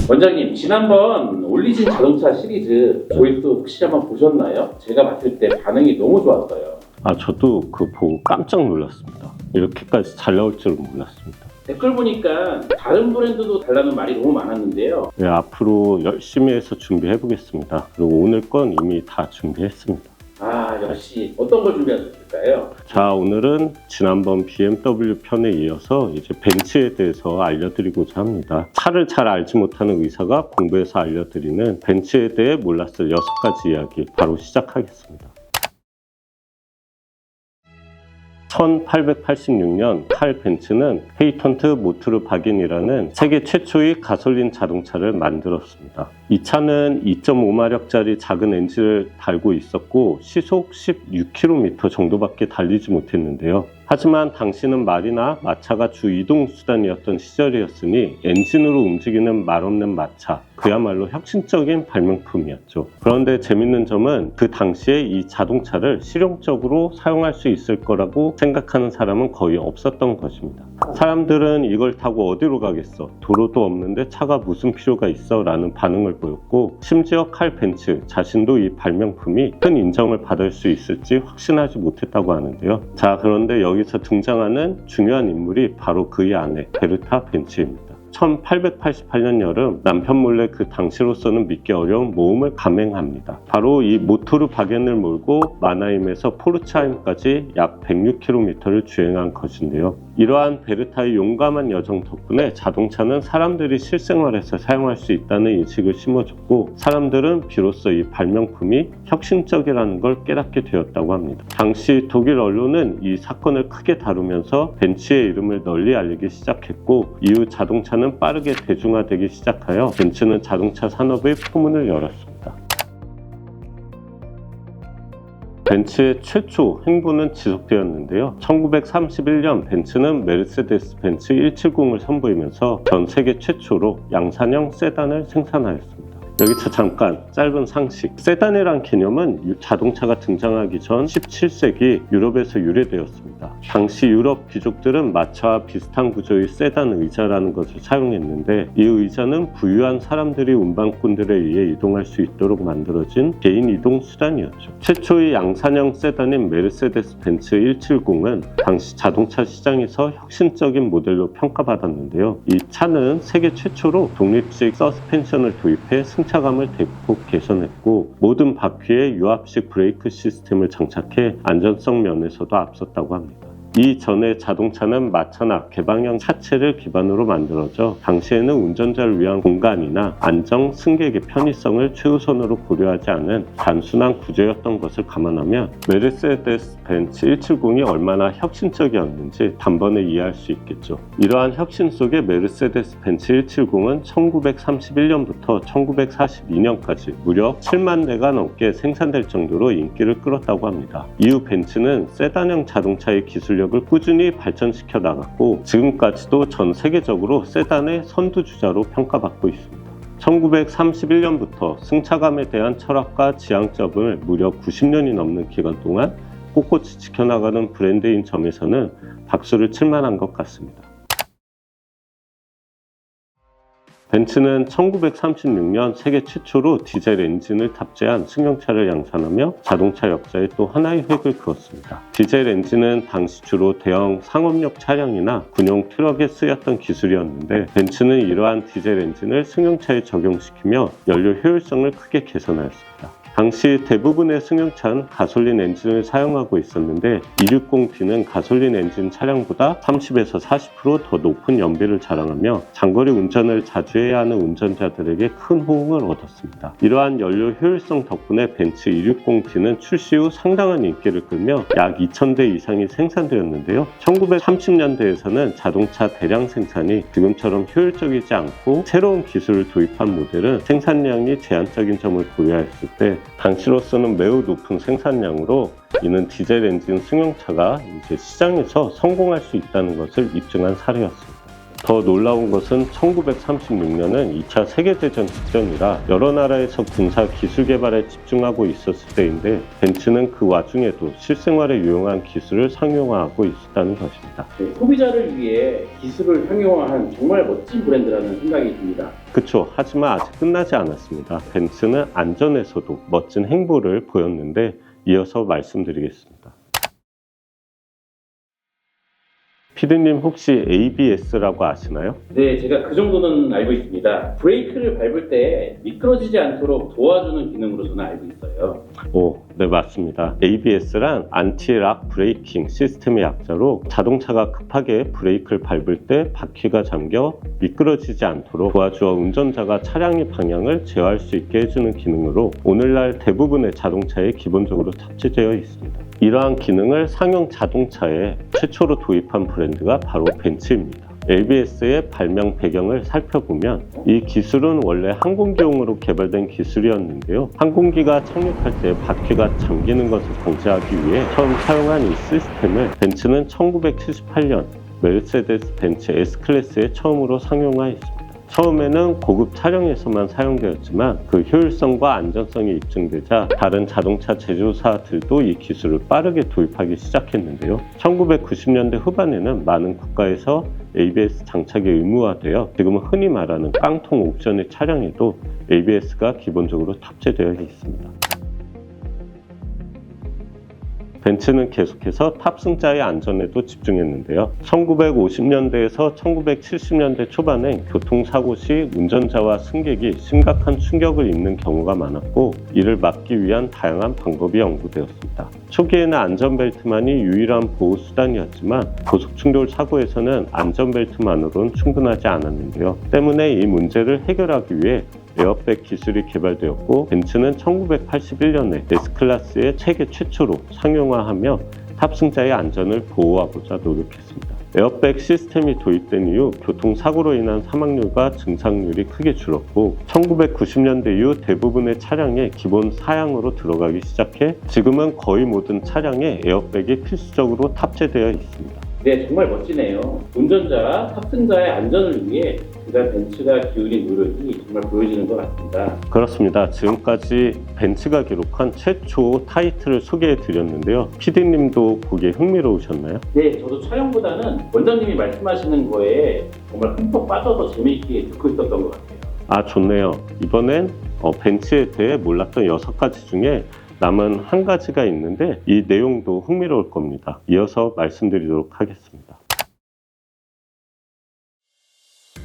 원장님, 지난번 올리진 자동차 시리즈 조립도 혹시 한번 보셨나요? 제가 봤을 때 반응이 너무 좋았어요. 저도 그거 보고 깜짝 놀랐습니다. 이렇게까지 잘 나올 줄은 몰랐습니다. 댓글 보니까 다른 브랜드도 달라는 말이 너무 많았는데요. 네, 앞으로 열심히 해서 준비해 보겠습니다. 그리고 오늘 건 이미 다 준비했습니다. 역시 어떤 걸 준비하셨을까요? 자, 오늘은 지난번 BMW 편에 이어서 이제 벤츠에 대해서 알려드리고자 합니다. 차를 잘 알지 못하는 의사가 공부해서 알려드리는 벤츠에 대해 몰랐을 6가지 이야기 바로 시작하겠습니다. 1886년 칼 벤츠는 페이턴트 모트르 바겐이라는 세계 최초의 가솔린 자동차를 만들었습니다. 이 차는 2.5마력짜리 작은 엔진을 달고 있었고 시속 16km 정도밖에 달리지 못했는데요. 하지만 당시는 말이나 마차가 주 이동 수단이었던 시절이었으니 엔진으로 움직이는 말없는 마차, 그야말로 혁신적인 발명품이었죠. 그런데 재밌는 점은 그 당시에 이 자동차를 실용적으로 사용할 수 있을 거라고 생각하는 사람은 거의 없었던 것입니다. 사람들은 이걸 타고 어디로 가겠어? 도로도 없는데 차가 무슨 필요가 있어? 라는 반응을 보였고, 심지어 칼 벤츠 자신도 이 발명품이 큰 인정을 받을 수 있을지 확신하지 못했다고 하는데요. 자, 그런데 여기서 등장하는 중요한 인물이 바로 그의 아내 베르타 벤츠입니다. 1888년 여름 남편 몰래 그 당시로서는 믿기 어려운 모험을 감행합니다. 바로 이 모토르 바겐을 몰고 마나임에서 포르츠하임까지 약 106km를 주행한 것인데요. 이러한 베르타의 용감한 여정 덕분에 자동차는 사람들이 실생활에서 사용할 수 있다는 인식을 심어줬고, 사람들은 비로소 이 발명품이 혁신적이라는 걸 깨닫게 되었다고 합니다. 당시 독일 언론은 이 사건을 크게 다루면서 벤츠의 이름을 널리 알리기 시작했고, 이후 자동차는 빠르게 대중화되기 시작하여 벤츠는 자동차 산업의 포문을 열었습니다. 벤츠의 최초 행보는 지속되었는데요. 1931년 벤츠는 메르세데스 벤츠 170을 선보이면서 전 세계 최초로 양산형 세단을 생산하였습니다. 여기서 잠깐 짧은 상식. 세단이란 개념은 자동차가 등장하기 전 17세기 유럽에서 유래되었습니다. 당시 유럽 귀족들은 마차와 비슷한 구조의 세단 의자라는 것을 사용했는데, 이 의자는 부유한 사람들이 운반꾼들에 의해 이동할 수 있도록 만들어진 개인 이동 수단이었죠. 최초의 양산형 세단인 메르세데스 벤츠 170은 당시 자동차 시장에서 혁신적인 모델로 평가받았는데요. 이 차는 세계 최초로 독립식 서스펜션을 도입해 승차감을 대폭 개선했고, 모든 바퀴에 유압식 브레이크 시스템을 장착해 안전성 면에서도 앞섰다고 합니다. 이전에 자동차는 마차나 개방형 차체를 기반으로 만들어져 당시에는 운전자를 위한 공간이나 안정, 승객의 편의성을 최우선으로 고려하지 않은 단순한 구조였던 것을 감안하면 메르세데스 벤츠 170이 얼마나 혁신적이었는지 단번에 이해할 수 있겠죠. 이러한 혁신 속에 메르세데스 벤츠 170은 1931년부터 1942년까지 무려 7만 대가 넘게 생산될 정도로 인기를 끌었다고 합니다. 이후 벤츠는 세단형 자동차의 기술력을 꾸준히 발전시켜 나갔고, 지금까지도 전 세계적으로 세단의 선두주자로 평가받고 있습니다. 1931년부터 승차감에 대한 철학과 지향점을 무려 90년이 넘는 기간 동안 꼿꼿이 지켜나가는 브랜드인 점에서는 박수를 칠 만한 것 같습니다. 벤츠는 1936년 세계 최초로 디젤 엔진을 탑재한 승용차를 양산하며 자동차 역사에 또 하나의 획을 그었습니다. 디젤 엔진은 당시 주로 대형 상업용 차량이나 군용 트럭에 쓰였던 기술이었는데, 벤츠는 이러한 디젤 엔진을 승용차에 적용시키며 연료 효율성을 크게 개선하였습니다. 당시 대부분의 승용차는 가솔린 엔진을 사용하고 있었는데, 260D는 가솔린 엔진 차량보다 30에서 40% 더 높은 연비를 자랑하며 장거리 운전을 자주 해야 하는 운전자들에게 큰 호응을 얻었습니다. 이러한 연료 효율성 덕분에 벤츠 260D는 출시 후 상당한 인기를 끌며 약 2,000대 이상이 생산되었는데요. 1930년대에서는 자동차 대량 생산이 지금처럼 효율적이지 않고 새로운 기술을 도입한 모델은 생산량이 제한적인 점을 고려했을 때 당시로서는 매우 높은 생산량으로, 이는 디젤 엔진 승용차가 이제 시장에서 성공할 수 있다는 것을 입증한 사례였습니다. 더 놀라운 것은 1936년은 2차 세계대전 직전이라 여러 나라에서 군사 기술 개발에 집중하고 있었을 때인데 벤츠는 그 와중에도 실생활에 유용한 기술을 상용화하고 있었다는 것입니다. 네, 소비자를 위해 기술을 상용화한 정말 멋진 브랜드라는 생각이 듭니다. 그쵸. 하지만 아직 끝나지 않았습니다. 벤츠는 안전에서도 멋진 행보를 보였는데 이어서 말씀드리겠습니다. 피디님 혹시 ABS라고 아시나요? 네, 제가 그 정도는 알고 있습니다. 브레이크를 밟을 때 미끄러지지 않도록 도와주는 기능으로 저는 알고 있어요. 네, 맞습니다. ABS란 안티락 브레이킹 시스템의 약자로 자동차가 급하게 브레이크를 밟을 때 바퀴가 잠겨 미끄러지지 않도록 도와주어 운전자가 차량의 방향을 제어할 수 있게 해주는 기능으로 오늘날 대부분의 자동차에 기본적으로 탑재되어 있습니다. 이러한 기능을 상용 자동차에 최초로 도입한 브랜드가 바로 벤츠입니다. ABS의 발명 배경을 살펴보면 이 기술은 원래 항공기용으로 개발된 기술이었는데요. 항공기가 착륙할 때 바퀴가 잠기는 것을 방지하기 위해 처음 사용한 이 시스템을 벤츠는 1978년 메르세데스 벤츠 S클래스에 처음으로 상용화했습니다. 처음에는 고급 차량에서만 사용되었지만 그 효율성과 안전성이 입증되자 다른 자동차 제조사들도 이 기술을 빠르게 도입하기 시작했는데요. 1990년대 후반에는 많은 국가에서 ABS 장착이 의무화되어 지금은 흔히 말하는 깡통 옵션의 차량에도 ABS가 기본적으로 탑재되어 있습니다. 벤츠는 계속해서 탑승자의 안전에도 집중했는데요. 1950년대에서 1970년대 초반엔 교통사고 시 운전자와 승객이 심각한 충격을 입는 경우가 많았고 이를 막기 위한 다양한 방법이 연구되었습니다. 초기에는 안전벨트만이 유일한 보호수단이었지만 고속충돌 사고에서는 안전벨트만으로는 충분하지 않았는데요. 때문에 이 문제를 해결하기 위해 에어백 기술이 개발되었고 벤츠는 1981년에 S클래스의 세계 최초로 상용화하며 탑승자의 안전을 보호하고자 노력했습니다. 에어백 시스템이 도입된 이후 교통사고로 인한 사망률과 증상률이 크게 줄었고 1990년대 이후 대부분의 차량에 기본 사양으로 들어가기 시작해 지금은 거의 모든 차량에 에어백이 필수적으로 탑재되어 있습니다. 네, 정말 멋지네요. 운전자, 탑승자의 안전을 위해 그간 벤츠가 기울인 노력이 정말 보여지는 것 같습니다. 그렇습니다. 지금까지 벤츠가 기록한 최초 타이틀을 소개해 드렸는데요. PD님도 보기에 흥미로우셨나요? 네, 저도 촬영보다는 원장님이 말씀하시는 거에 정말 흠뻑 빠져서 재미있게 듣고 있었던 것 같아요. 좋네요. 이번엔 벤츠에 대해 몰랐던 6가지 중에 남은 한 가지가 있는데 이 내용도 흥미로울 겁니다. 이어서 말씀드리도록 하겠습니다.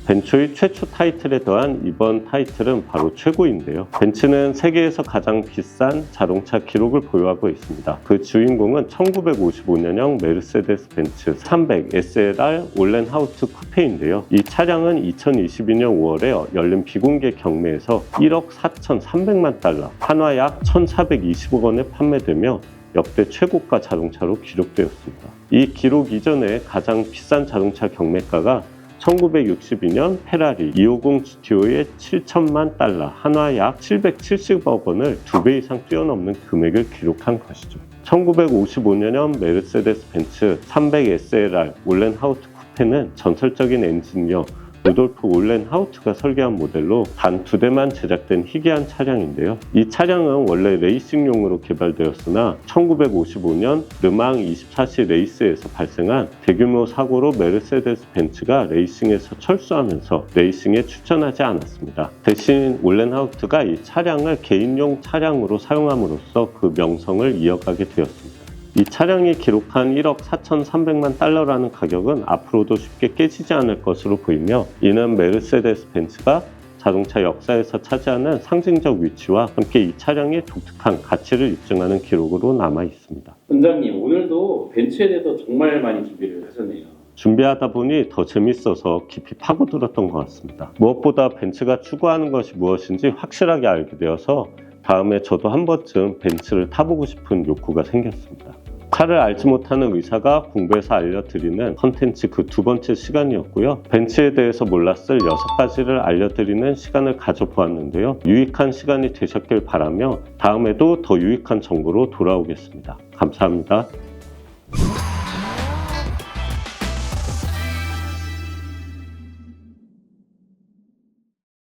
벤츠의 최초 타이틀에 더한 이번 타이틀은 바로 최고인데요. 벤츠는 세계에서 가장 비싼 자동차 기록을 보유하고 있습니다. 그 주인공은 1955년형 메르세데스 벤츠 300 SLR 올렌하우트 쿠페인데요. 이 차량은 2022년 5월에 열린 비공개 경매에서 1억 4,300만 달러, 한화 약 1,420억 원에 판매되며 역대 최고가 자동차로 기록되었습니다. 이 기록 이전에 가장 비싼 자동차 경매가가 1962년 페라리 250 GTO의 7천만 달러, 한화 약 770억 원을 2배 이상 뛰어넘는 금액을 기록한 것이죠. 1955년형 메르세데스 벤츠 300 SLR 올렌하우트 쿠페는 전설적인 엔지니어 루돌프 올렌하우트가 설계한 모델로 단 2대만 제작된 희귀한 차량인데요. 이 차량은 원래 레이싱용으로 개발되었으나 1955년 르망 24시 레이스에서 발생한 대규모 사고로 메르세데스 벤츠가 레이싱에서 철수하면서 레이싱에 출전하지 않았습니다. 대신 올렌하우트가 이 차량을 개인용 차량으로 사용함으로써 그 명성을 이어가게 되었습니다. 이 차량이 기록한 1억 4,300만 달러라는 가격은 앞으로도 쉽게 깨지지 않을 것으로 보이며 이는 메르세데스 벤츠가 자동차 역사에서 차지하는 상징적 위치와 함께 이 차량의 독특한 가치를 입증하는 기록으로 남아 있습니다. 원장님, 오늘도 벤츠에 대해서 정말 많이 준비를 하셨네요. 준비하다 보니 더 재밌어서 깊이 파고들었던 것 같습니다. 무엇보다 벤츠가 추구하는 것이 무엇인지 확실하게 알게 되어서 다음에 저도 한 번쯤 벤츠를 타보고 싶은 욕구가 생겼습니다. 차를 알지 못하는 의사가 공부해서 알려드리는 컨텐츠 그 2번째 시간이었고요. 벤츠에 대해서 몰랐을 6가지를 알려드리는 시간을 가져보았는데요. 유익한 시간이 되셨길 바라며 다음에도 더 유익한 정보로 돌아오겠습니다. 감사합니다.